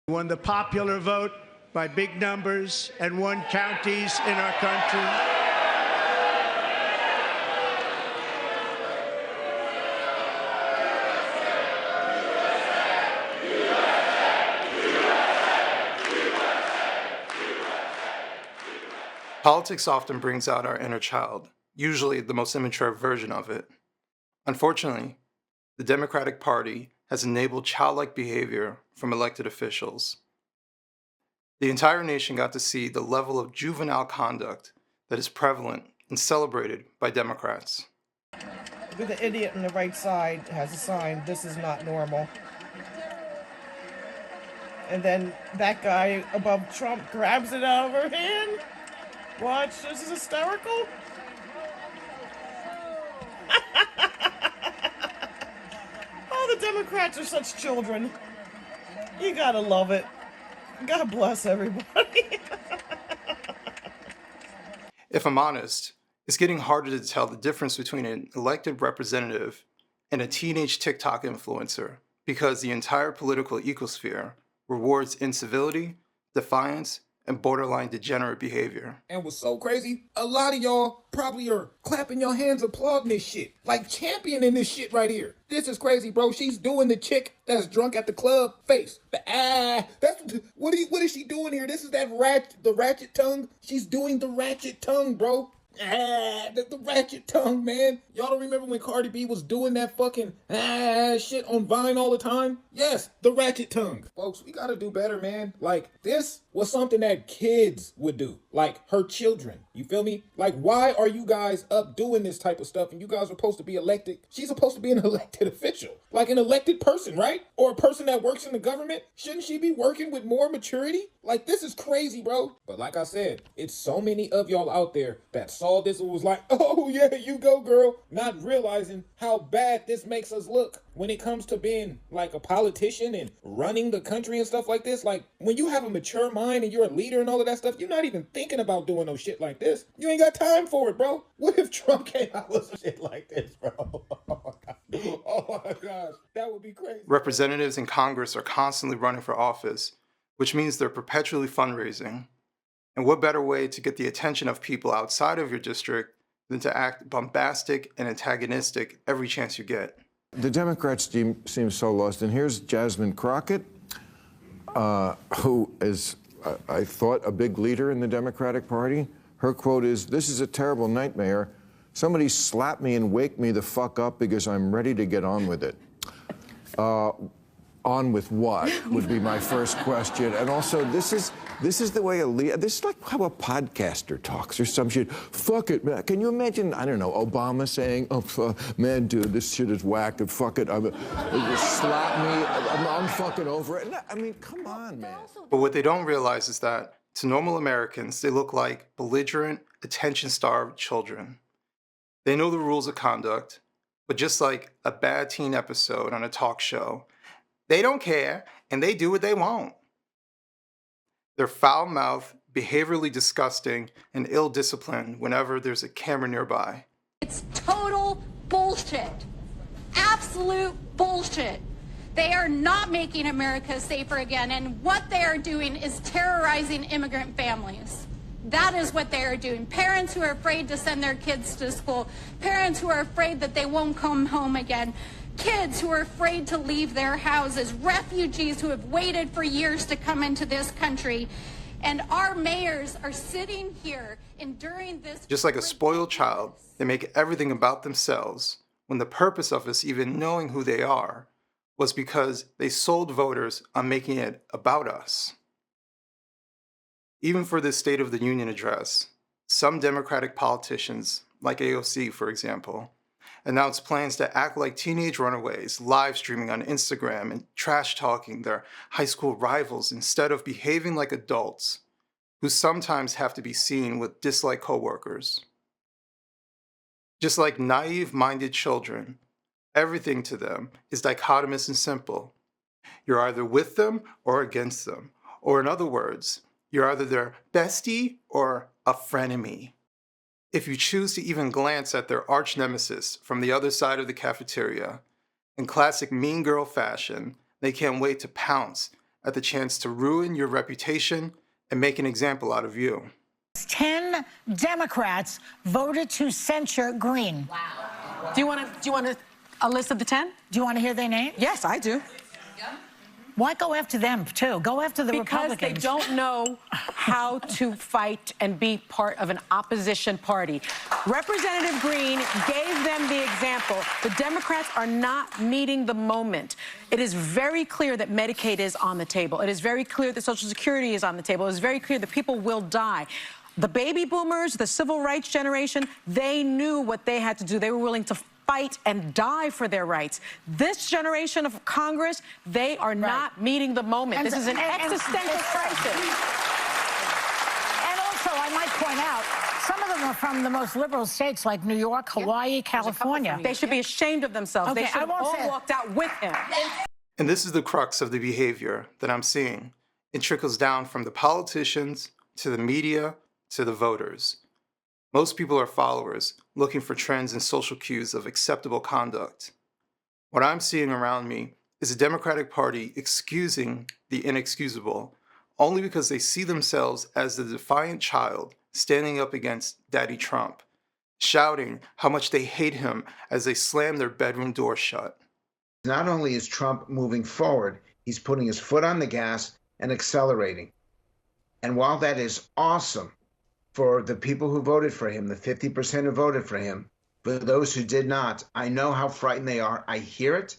Won the popular vote by big numbers and won counties in our country. Politics often brings out our inner child, usually the most immature version of it. Unfortunately, the Democratic Party has enabled childlike behavior from elected officials. The entire nation got to see the level of juvenile conduct that is prevalent and celebrated by Democrats. The idiot on the right side has a sign, "This is not normal." And then that guy above Trump grabs it out of her hand. Watch, this is hysterical. Oh, the Democrats are such children. You gotta love it. God bless everybody. If I'm honest, it's getting harder to tell the difference between an elected representative and a teenage TikTok influencer because the entire political ecosphere rewards incivility, defiance, and borderline degenerate behavior. And what's so crazy, a lot of y'all probably are clapping your hands applauding this shit. Like championing this shit right here. This is crazy, bro. She's doing the chick that's drunk at the club face. What is she doing here? This is the ratchet tongue. She's doing the ratchet tongue, bro. The ratchet tongue, man. Y'all don't remember when Cardi B was doing that fucking shit on Vine all the time? Yes, the ratchet tongue. Folks, we gotta do better, man. Like, this was something that kids would do. Like, her children. You feel me? Like, why are you guys up doing this type of stuff and you guys are supposed to be elected? She's supposed to be an elected official. Like an elected person, right? Or a person that works in the government. Shouldn't she be working with more maturity? Like, this is crazy, bro. But like I said, it's so many of y'all out there that saw this and was like, oh yeah, you go, girl. Not realizing how bad this makes us look when it comes to being like a politician and running the country and stuff like this. Like, when you have a mature mind and you're a leader and all of that stuff, you're not even thinking about doing no shit like this. You ain't got time for it, bro. What if Trump came out with some shit like this, bro? Oh my gosh, that would be crazy. Representatives in Congress are constantly running for office, which means they're perpetually fundraising. And what better way to get the attention of people outside of your district than to act bombastic and antagonistic every chance you get? The Democrats seem so lost. And here's Jasmine Crockett, who is, I thought, a big leader in the Democratic Party. Her quote is, "This is a terrible nightmare. Somebody slap me and wake me the fuck up because I'm ready to get on with it." On with what would be my first question. And also, this is the way this is like how a podcaster talks or some shit. Fuck it, man. Can you imagine, I don't know, Obama saying, "Oh, man, dude, this shit is whack, and fuck it, slap me, I'm fucking over it." I mean, come on, man. But what they don't realize is that to normal Americans, they look like belligerent, attention-starved children. They know the rules of conduct, but just like a bad teen episode on a talk show, they don't care, and they do what they want. They're foul-mouthed, behaviorally disgusting, and ill-disciplined whenever there's a camera nearby. It's total bullshit. Absolute bullshit. They are not making America safer again, and what they are doing is terrorizing immigrant families. That is what they are doing. Parents who are afraid to send their kids to school, parents who are afraid that they won't come home again, kids who are afraid to leave their houses, refugees who have waited for years to come into this country. And our mayors are sitting here enduring this. Just like a spoiled child, they make everything about themselves, when the purpose of us even knowing who they are was because they sold voters on making it about us. Even for this State of the Union address, some Democratic politicians, like AOC for example, announced plans to act like teenage runaways, live streaming on Instagram and trash talking their high school rivals instead of behaving like adults who sometimes have to be seen with disliked coworkers. Just like naive-minded children, everything to them is dichotomous and simple. You're either with them or against them. Or in other words, you're either their bestie or a frenemy. If you choose to even glance at their arch nemesis from the other side of the cafeteria, in classic mean girl fashion, they can't wait to pounce at the chance to ruin your reputation and make an example out of you. 10 Democrats voted to censure Green. Wow. Do you want a list of the 10? Do you want to hear their names? Yes, I do. Why go after them, too? Go after the Because Republicans. they don't know how to fight and be part of an opposition party. Representative Green gave them the example. The Democrats are not meeting the moment. It is very clear that Medicaid is on the table. It is very clear that Social Security is on the table. It is very clear that people will die. The baby boomers, the civil rights generation, they knew what they had to do. They were willing to fight and die for their rights. This generation of Congress, they are not meeting the moment. This is an existential crisis. And also, I might point out, some of them are from the most liberal states like New York, Hawaii, California. They should be ashamed of themselves. Okay, They should have all walked out with him. And this is the crux of the behavior that I'm seeing. It trickles down from the politicians to the media to the voters. Most people are followers, looking for trends and social cues of acceptable conduct. What I'm seeing around me is a Democratic Party excusing the inexcusable only because they see themselves as the defiant child standing up against Daddy Trump, shouting how much they hate him as they slam their bedroom door shut. Not only is Trump moving forward, he's putting his foot on the gas and accelerating. And while that is awesome, for the people who voted for him, the 50% who voted for him, for those who did not, I know how frightened they are. I hear it.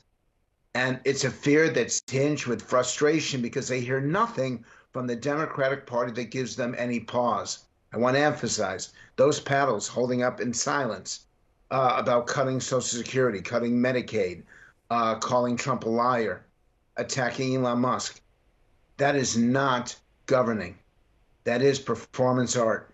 And it's a fear that's tinged with frustration because they hear nothing from the Democratic Party that gives them any pause. I want to emphasize those paddles holding up in silence about cutting Social Security, cutting Medicaid, calling Trump a liar, attacking Elon Musk. That is not governing. That is performance art.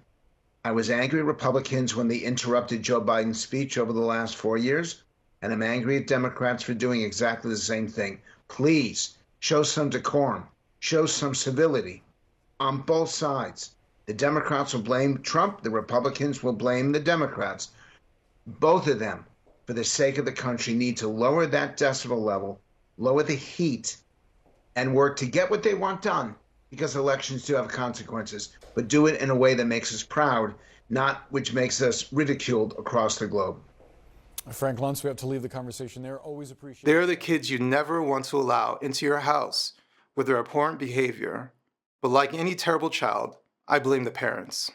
I was angry at Republicans when they interrupted Joe Biden's speech over the last 4 years, and I'm angry at Democrats for doing exactly the same thing. Please, show some decorum, show some civility on both sides. The Democrats will blame Trump, the Republicans will blame the Democrats. Both of them, for the sake of the country, need to lower that decibel level, lower the heat, and work to get what they want done. Because elections do have consequences, but do it in a way that makes us proud, not which makes us ridiculed across the globe. Frank Luntz, we have to leave the conversation there. Always appreciate it. They're the kids you never want to allow into your house with their abhorrent behavior. But like any terrible child, I blame the parents.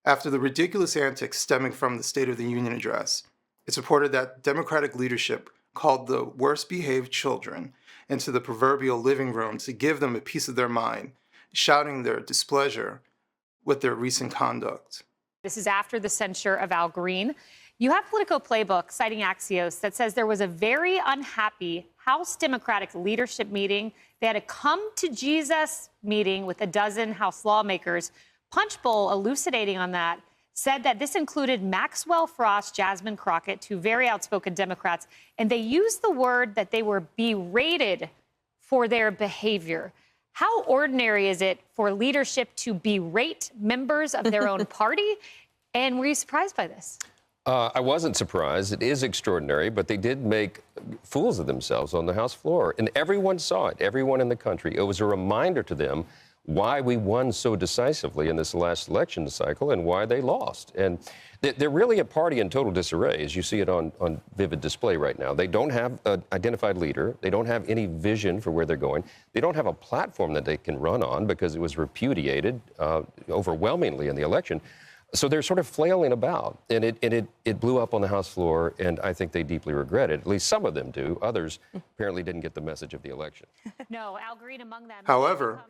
After the ridiculous antics stemming from the State of the Union address, it's reported that Democratic leadership called the worst behaved children into the proverbial living room to give them a piece of their mind, shouting their displeasure with their recent conduct. This is after the censure of Al Green. You have Politico Playbook citing Axios that says there was a very unhappy House Democratic leadership meeting. They had a come to Jesus meeting with a dozen House lawmakers. Punchbowl, elucidating on that, said that this included Maxwell Frost, Jasmine Crockett, two very outspoken Democrats, and they used the word that they were berated for their behavior. How ordinary is it for leadership to berate members of their own party? And were you surprised by this? I wasn't surprised. It is extraordinary, but they did make fools of themselves on the House floor. And everyone saw it, everyone in the country. It was a reminder to them why we won so decisively in this last election cycle and why they lost. And they're really a party in total disarray, as you see it on vivid display right now. They don't have an identified leader. They don't have any vision for where they're going. They don't have a platform that they can run on because it was repudiated overwhelmingly in the election. So they're sort of flailing about, and it blew up on the House floor, and I think they deeply regret it. At least some of them do. Others apparently didn't get the message of the election. No, Al Green among them. However,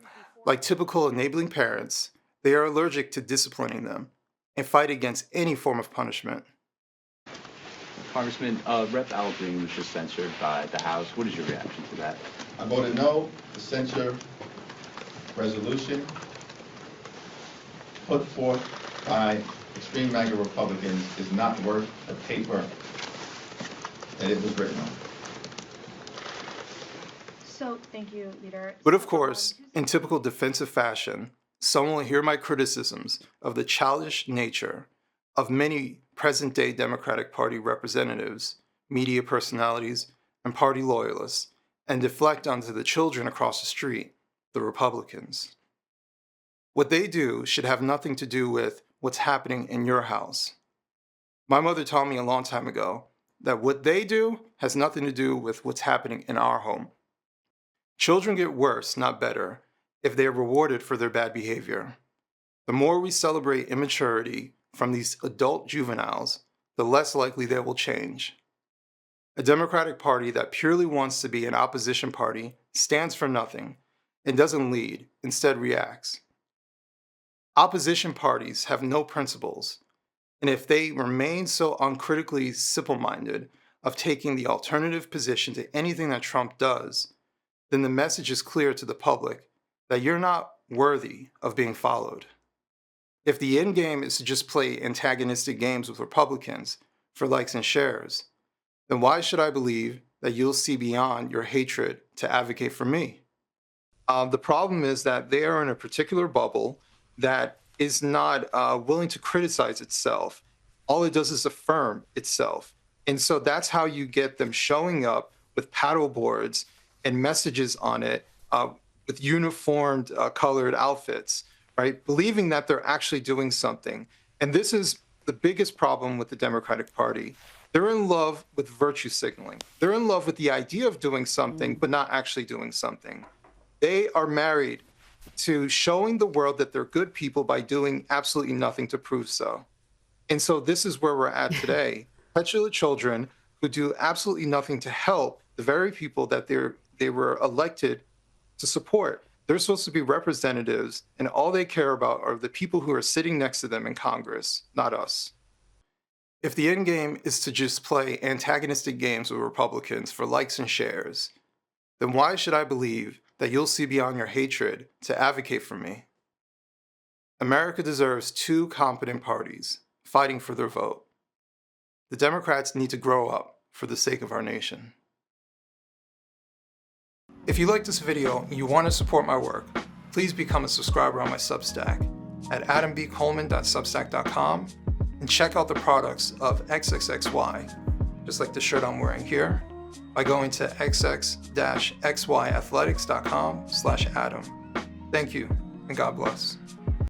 like typical enabling parents, they are allergic to disciplining them and fight against any form of punishment. Congressman, Rep. Al Green was just censured by the House. What is your reaction to that? I voted no. The censure resolution put forth by extreme MAGA Republicans is not worth the paper that it was written on. So, thank you, Leader. But of course, in typical defensive fashion, some will hear my criticisms of the childish nature of many present-day Democratic Party representatives, media personalities, and party loyalists, and deflect onto the children across the street, the Republicans. What they do should have nothing to do with what's happening in your house. My mother taught me a long time ago that what they do has nothing to do with what's happening in our home. Children get worse, not better, if they are rewarded for their bad behavior. The more we celebrate immaturity from these adult juveniles, the less likely they will change. A Democratic Party that purely wants to be an opposition party stands for nothing and doesn't lead, instead reacts. Opposition parties have no principles, and if they remain so uncritically simple-minded of taking the alternative position to anything that Trump does, then the message is clear to the public that you're not worthy of being followed. If the end game is to just play antagonistic games with Republicans for likes and shares, then why should I believe that you'll see beyond your hatred to advocate for me? The problem is that they are in a particular bubble that is not willing to criticize itself. All it does is affirm itself. And so that's how you get them showing up with paddle boards and messages on it with uniformed colored outfits, right? Believing that they're actually doing something. And this is the biggest problem with the Democratic Party. They're in love with virtue signaling. They're in love with the idea of doing something, but not actually doing something. They are married to showing the world that they're good people by doing absolutely nothing to prove so. And so this is where we're at today. Petulant children who do absolutely nothing to help the very people that they were elected to support. They're supposed to be representatives, and all they care about are the people who are sitting next to them in Congress, not us. If the end game is to just play antagonistic games with Republicans for likes and shares, then why should I believe that you'll see beyond your hatred to advocate for me? America deserves two competent parties fighting for their vote. The Democrats need to grow up for the sake of our nation. If you like this video and you want to support my work, please become a subscriber on my Substack at adamcoleman.substack.com and check out the products of XXXY, just like the shirt I'm wearing here, by going to xx-xyathletics.com/Adam. Thank you, and God bless.